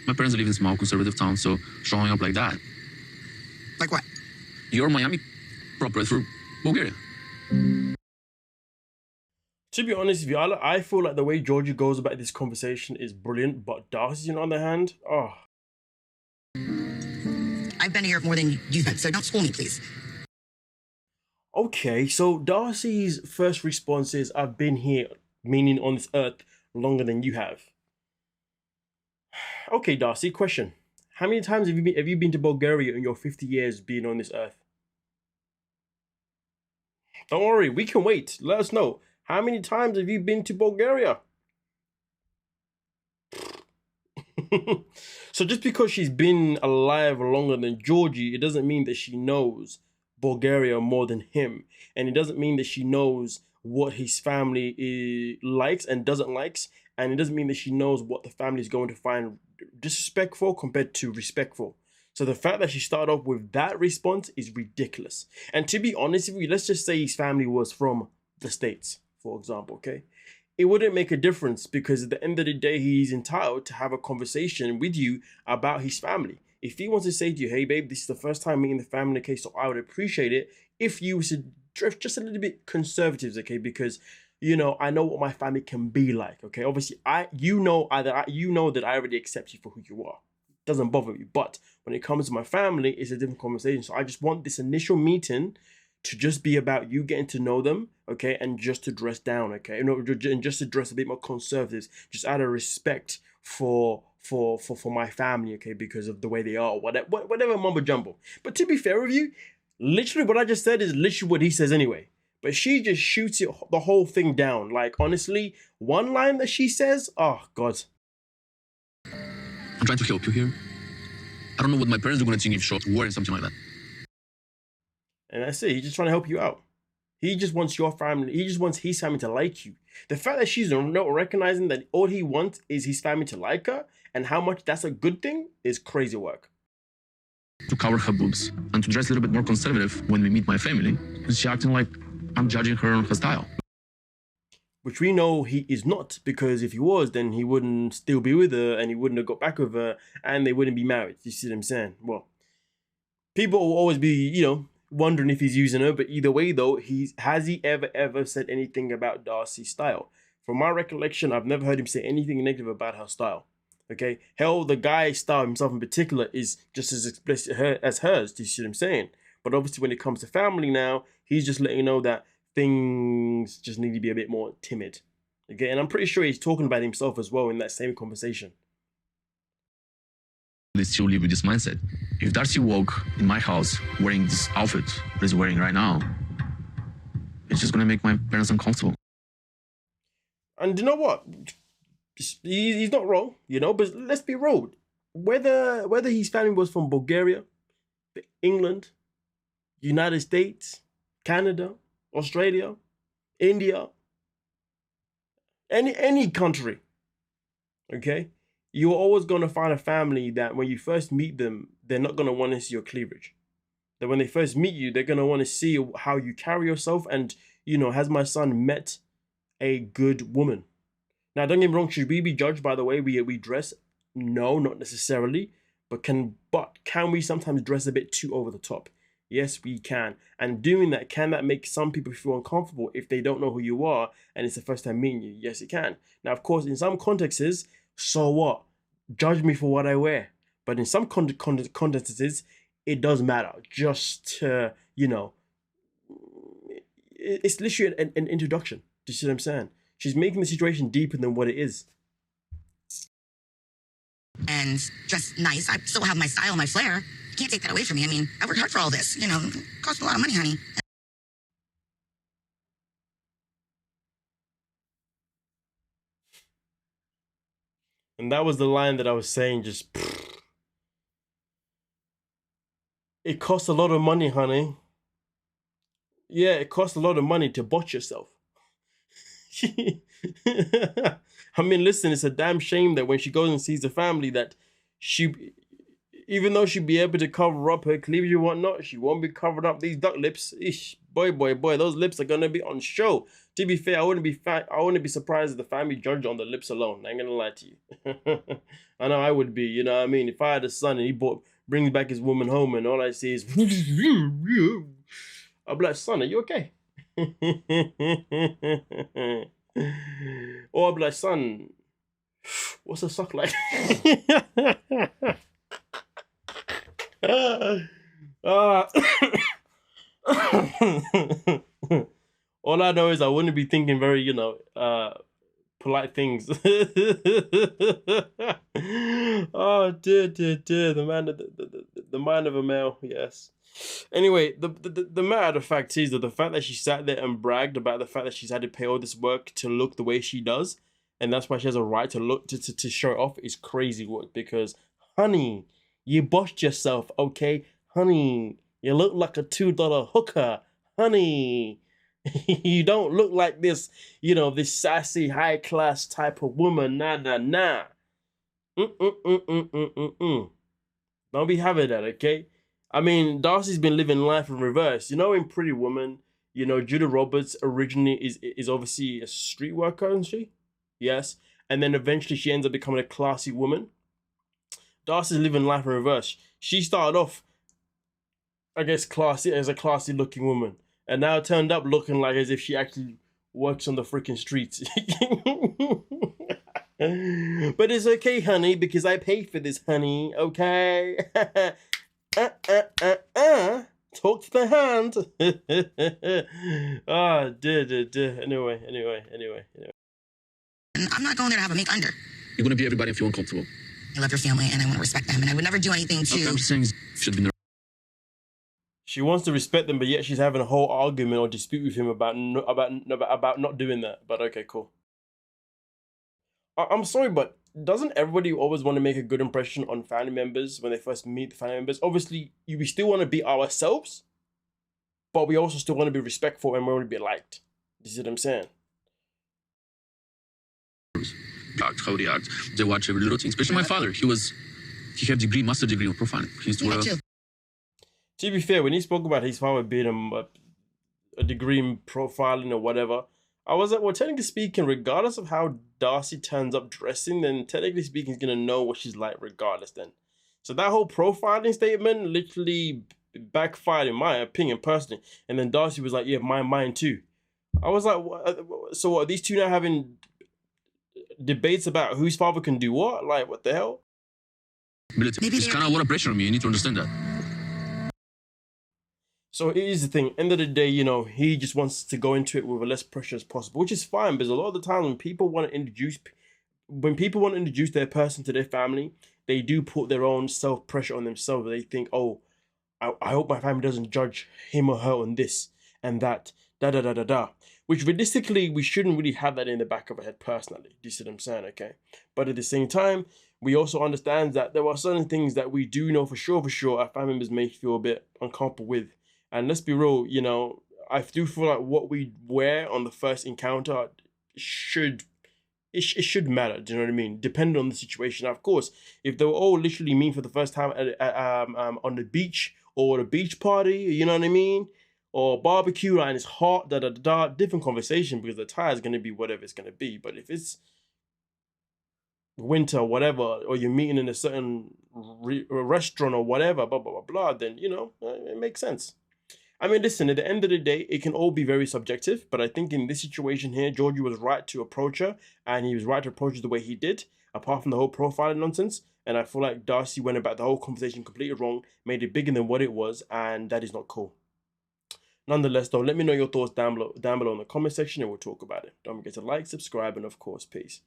My parents live in a small conservative town, so showing up like that. Like what? You're Miami proper for Bulgaria. To be honest with you, I feel like the way Georgie goes about this conversation is brilliant, but Darcy, on the other hand, oh. I've been here more than you've been, so don't school me, please. Okay, so Darcy's first response is, I've been here, meaning on this earth, longer than you have. Okay, Darcy, question. How many times have you been to Bulgaria in your 50 years being on this earth? Don't worry, we can wait. Let us know. How many times have you been to Bulgaria? So just because she's been alive longer than Georgie, it doesn't mean that she knows Bulgaria more than him. And it doesn't mean that she knows what his family likes and doesn't likes. And it doesn't mean that she knows what the family is going to find disrespectful compared to respectful. So the fact that she started off with that response is ridiculous. And to be honest with you, let's just say his family was from the States, for example, okay? It wouldn't make a difference because at the end of the day, he's entitled to have a conversation with you about his family. If he wants to say to you, hey, babe, this is the first time meeting the family, okay, so I would appreciate it if you should drift just a little bit conservative, okay, because, you know, I know what my family can be like, okay? Obviously, you know that I already accept you for who you are. It doesn't bother me, but when it comes to my family, it's a different conversation. So I just want this initial meeting to just be about you getting to know them, okay, and just to dress down, okay, and just to dress a bit more conservative, just out of respect for my family, okay, because of the way they are, or whatever mumbo jumbo. But to be fair with you, literally what I just said is literally what he says anyway. But she just shoots it, the whole thing down. Like, honestly, one line that she says, oh God. I'm trying to help you here. I don't know what my parents are going to think if short wearing something like that. And that's it. He's just trying to help you out. He just wants your family. He just wants his family to like you. The fact that she's not recognizing that all he wants is his family to like her and how much that's a good thing is crazy work. To cover her boobs and to dress a little bit more conservative when we meet my family. She's acting like I'm judging her on her style. Which we know he is not, because if he was, then he wouldn't still be with her and he wouldn't have got back with her and they wouldn't be married. You see what I'm saying? Well, people will always be, you know, wondering if he's using her, but either way though, has he ever said anything about Darcy's style? From my recollection, I've never heard him say anything negative about her style. Okay, hell, the guy's style himself in particular is just as explicit as hers. Do you see what I'm saying? But obviously, when it comes to family now, he's just letting you know that things just need to be a bit more timid. Okay, and I'm pretty sure he's talking about himself as well in that same conversation. They still live with this mindset. If Darcy walk in my house wearing this outfit that he's wearing right now, it's just gonna make my parents uncomfortable. And you know what? He's not wrong, you know, but let's be real. Whether his family was from Bulgaria, England, United States, Canada, Australia, India, any country, okay? You're always going to find a family that when you first meet them, they're not going to want to see your cleavage. That when they first meet you, they're going to want to see how you carry yourself and, you know, has my son met a good woman? Now, don't get me wrong, should we be judged by the way we dress? No, not necessarily. But can we sometimes dress a bit too over the top? Yes, we can. And doing that, can that make some people feel uncomfortable if they don't know who you are and it's the first time meeting you? Yes, it can. Now, of course, in some contexts, so what? Judge me for what I wear. But in some contexts, it does matter. Just, you know, it's literally an introduction. Do you see what I'm saying? She's making the situation deeper than what it is. And just nice. I still have my style, my flair. You can't take that away from me. I mean, I worked hard for all this. You know, it cost a lot of money, honey. And that was the line that I was saying, just... It costs a lot of money, honey. Yeah, it costs a lot of money to botch yourself. I mean, listen, it's a damn shame that when she goes and sees the family that even though she'd be able to cover up her cleavage and whatnot, she won't be covering up these duck lips. Ish, boy, those lips are going to be on show. To be fair, I wouldn't be surprised if the family judged on the lips alone. I ain't gonna lie to you. I know I would be. You know what I mean? If I had a son and he brings back his woman home and all I see is, I'll be like, son, are you okay? Or I'll be like, son, what's a sock like? All I know is I wouldn't be thinking very, polite things. Oh dear, the mind of a male. Yes. Anyway, the matter of fact is that the fact that she sat there and bragged about the fact that she's had to pay all this work to look the way she does, and that's why she has a right to look to show it off, is crazy work. Because, honey, you bossed yourself, okay? Honey, you look like a $2 hooker, honey. You don't look like this, this sassy, high-class type of woman. Nah. Don't be having that, okay? I mean, Darcy's been living life in reverse. In Pretty Woman, Julia Roberts originally is obviously a street worker, isn't she? Yes. And then eventually she ends up becoming a classy woman. Darcy's living life in reverse. She started off, I guess, classy as a classy looking woman. And now turned up looking like as if she actually works on the freaking streets. But it's okay, honey, because I paid for this, honey, okay? Talk to the hand. Anyway. And I'm not going there to have a make under. You're going to be everybody and feel uncomfortable. I love your family and I want to respect them. And I would never do anything to... Okay, I'm just saying should be there. She wants to respect them, but yet she's having a whole argument or dispute with him about not doing that. But okay, cool. I'm sorry, but doesn't everybody always want to make a good impression on family members when they first meet the family members? Obviously, we still want to be ourselves, but we also still want to be respectful and we want to be liked. You see what I'm saying? How they act. They watch every little thing. Especially my father. He had master degree in profiling. He used to To be fair, when he spoke about his father being a degree in profiling or whatever, I was like, well, technically speaking, regardless of how Darcy turns up dressing, then technically speaking, he's going to know what she's like regardless then. So that whole profiling statement literally backfired in my opinion, personally. And then Darcy was like, yeah, mine too. I was like, so what, are these two now having debates about whose father can do what? Like, what the hell? It's kind of a lot of pressure on me. You need to understand that. So it is the thing. End of the day, he just wants to go into it with as less pressure as possible, which is fine. Because a lot of the time, when people want to introduce their person to their family, they do put their own self pressure on themselves. They think, oh, I hope my family doesn't judge him or her on this and that, Which realistically, we shouldn't really have that in the back of our head personally. Do you see what I'm saying? Okay. But at the same time, we also understand that there are certain things that we do know for sure our family members may feel a bit uncomfortable with. And let's be real, I do feel like what we wear on the first encounter should matter. Do you know what I mean? Depending on the situation. Now, of course, if they were all literally meeting for the first time on the beach or a beach party, you know what I mean? Or barbecue and it's hot, different conversation, because the attire is going to be whatever it's going to be. But if it's winter, whatever, or you're meeting in a certain restaurant or whatever, then, it makes sense. I mean, listen, at the end of the day, it can all be very subjective, but I think in this situation here, Georgie was right to approach her, and he was right to approach her the way he did, apart from the whole profiling nonsense. And I feel like Darcy went about the whole conversation completely wrong, made it bigger than what it was, and that is not cool. Nonetheless, though, let me know your thoughts down below in the comment section, and we'll talk about it. Don't forget to like, subscribe, and of course, peace.